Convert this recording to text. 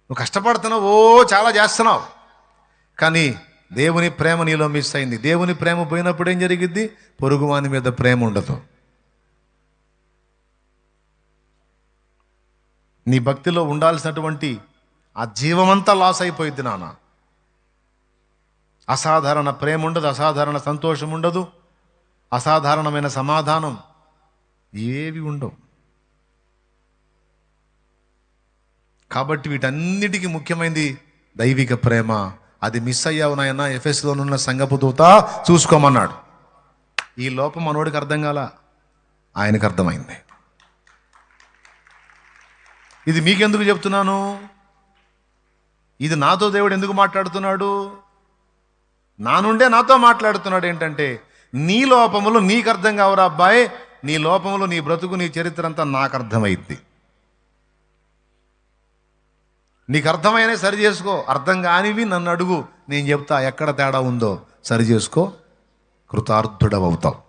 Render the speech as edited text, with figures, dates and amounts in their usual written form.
నువ్వు కష్టపడుతున్నావు, చాలా చేస్తున్నావు, కానీ దేవుని ప్రేమ నీలో మిస్ అయింది. దేవుని ప్రేమ పోయినప్పుడు ఏం జరిగిద్ది? పొరుగువాని మీద ప్రేమ ఉండదు. నీ భక్తిలో ఉండాల్సినటువంటి ఆ జీవమంతా లాస్ అయిపోయింది నాన్న. అసాధారణ ప్రేమ ఉండదు, అసాధారణ సంతోషం ఉండదు, అసాధారణమైన సమాధానం ఏవి ఉండవు. కాబట్టి వీటన్నిటికీ ముఖ్యమైనది దైవిక ప్రేమ. అది మిస్ అయ్యావు నాయన, ఎఫెసులోనున్న సంఘపు దూత చూసుకోమన్నాడు. ఈ లోపం మనోడికి అర్థం కాల, ఆయనకు అర్థమైంది. ఇది మీకెందుకు చెప్తున్నాను? ఇది నాతో దేవుడు ఎందుకు మాట్లాడుతున్నాడు? నా నుండే నాతో మాట్లాడుతున్నాడు. ఏంటంటే, నీ లోపములు నీకు అర్థం కావురా అబ్బాయి, నీ లోపములు, నీ బ్రతుకు, నీ చరిత్ర అంతా నాకు అర్థమైద్ది. నీకు అర్థమైనా సరి చేసుకో, అర్థం కానివి నన్ను అడుగు, నేను చెప్తా ఎక్కడ తేడా ఉందో సరి చేసుకో, కృతార్థుడవవుతావు.